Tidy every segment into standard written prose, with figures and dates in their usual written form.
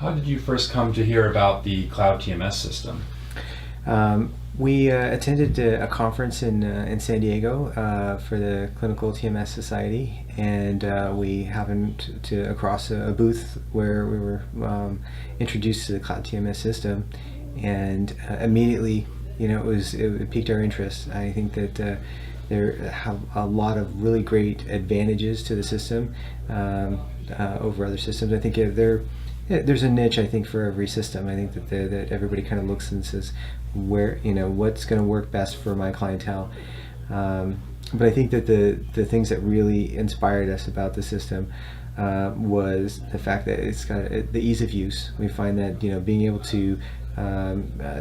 How did you first come to hear about the cloud TMS system? We attended a conference in San Diego for the Clinical TMS Society, and we happened to across a booth where we were introduced to the cloud TMS system, and immediately, it piqued our interest. I think that there have a lot of really great advantages to the system over other systems. I think there's a niche, I think, for every system. I think that everybody kind of looks and says, what's going to work best for my clientele. But I think that the things that really inspired us about the system was the fact that it's got the ease of use. We find that being able to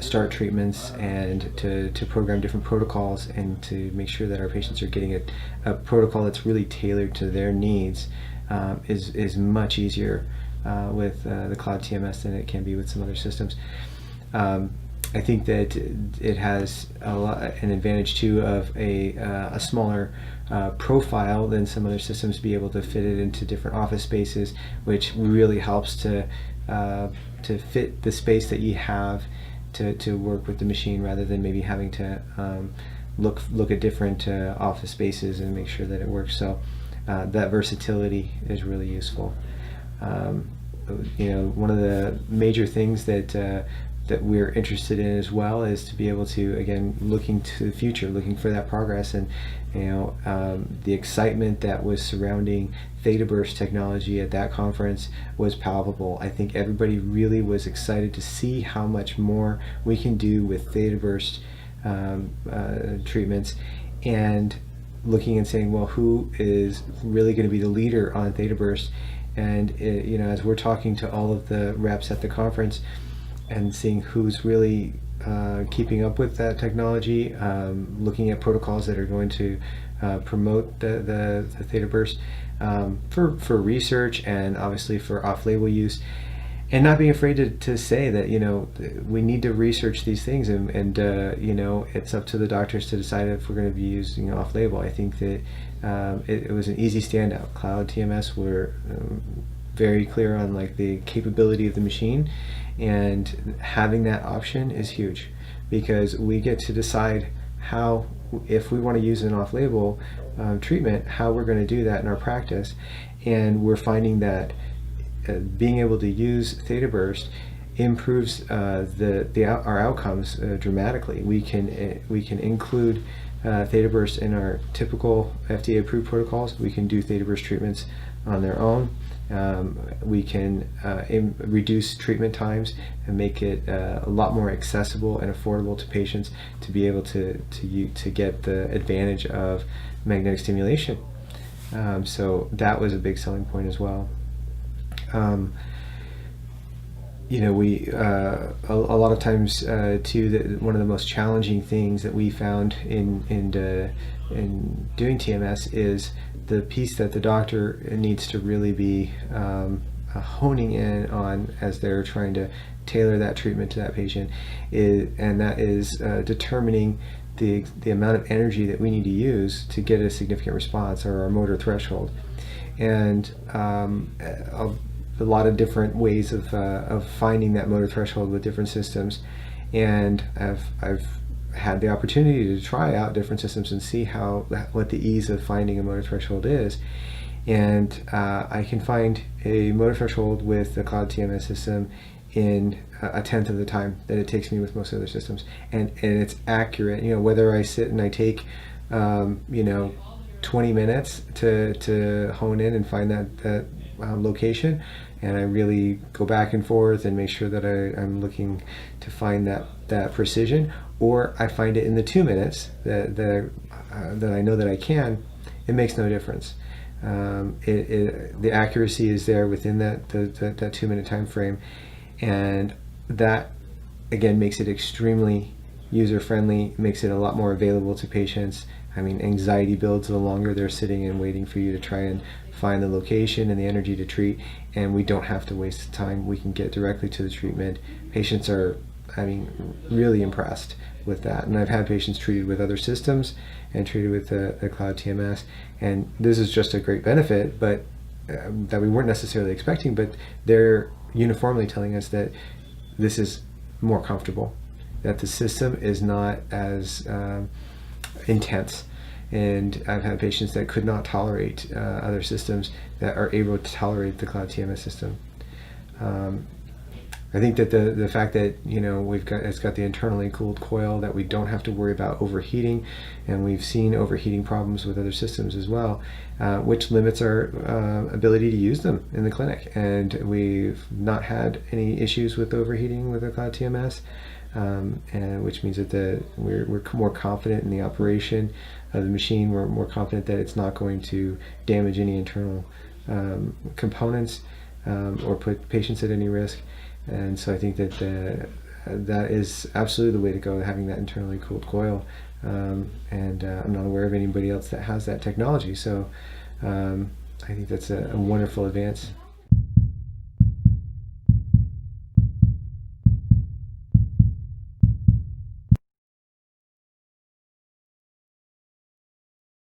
start treatments and to program different protocols and to make sure that our patients are getting a protocol that's really tailored to their needs is much easier with the cloud TMS than it can be with some other systems. I think that it has an advantage too of a smaller profile than some other systems, to be able to fit it into different office spaces, which really helps to fit the space that you have to work with the machine, rather than maybe having to look at different office spaces and make sure that it works. So that versatility is really useful. One of the major things that we're interested in as well is to be able to, again, looking to the future, looking for that progress, and the excitement that was surrounding theta burst technology at that conference was palpable. I think everybody really was excited to see how much more we can do with theta burst treatments, and looking and saying, well, who is really going to be the leader on theta burst? And as we're talking to all of the reps at the conference and seeing who's really keeping up with that technology, looking at protocols that are going to promote the theta burst for research and obviously for off-label use, and not being afraid to say that we need to research these things, and it's up to the doctors to decide if we're going to be using off-label. I think that it was an easy standout. Cloud TMS were very clear on the capability of the machine, and having that option is huge, because we get to decide how, if we want to use an off-label treatment, how we're going to do that in our practice. And we're finding that being able to use theta burst improves our outcomes dramatically. We can include theta burst in our typical FDA approved protocols. We can do theta burst treatments on their own. We can reduce treatment times and make it a lot more accessible and affordable to patients to be able to get the advantage of magnetic stimulation. So that was a big selling point as well. We a lot of times too, one of the most challenging things that we found in doing TMS is the piece that the doctor needs to really be honing in on as they're trying to tailor that treatment to that patient, and that is determining the amount of energy that we need to use to get a significant response, or our motor threshold. And a lot of different ways of finding that motor threshold with different systems, and I've had the opportunity to try out different systems and see what the ease of finding a motor threshold is. And I can find a motor threshold with the cloud TMS system in a tenth of the time that it takes me with most other systems, and it's accurate. Whether I sit and I take 20 minutes to hone in and find that location, and I really go back and forth and make sure that I'm looking to find that precision, or I find it in the 2 minutes that I know that I can, it makes no difference. The accuracy is there within that 2 minute time frame, and that again makes it extremely user friendly, makes it a lot more available to patients. I mean, anxiety builds the longer they're sitting and waiting for you to try and find the location and the energy to treat, and we don't have to waste time. We can get directly to the treatment. Patients are, really impressed with that. And I've had patients treated with other systems and treated with the cloud TMS, and this is just a great benefit, but that we weren't necessarily expecting, but they're uniformly telling us that this is more comfortable, that the system is not as intense. And I've had patients that could not tolerate other systems that are able to tolerate the Cloud TMS system. I think that the fact that it's got the internally cooled coil, that we don't have to worry about overheating, and we've seen overheating problems with other systems as well, which limits our ability to use them in the clinic. And we've not had any issues with overheating with the Cloud TMS, and which means that we're more confident in the operation of the machine. We're more confident that it's not going to damage any internal components or put patients at any risk. And so I think that that is absolutely the way to go, having that internally cooled coil. And I'm not aware of anybody else that has that technology. So I think that's a wonderful advance.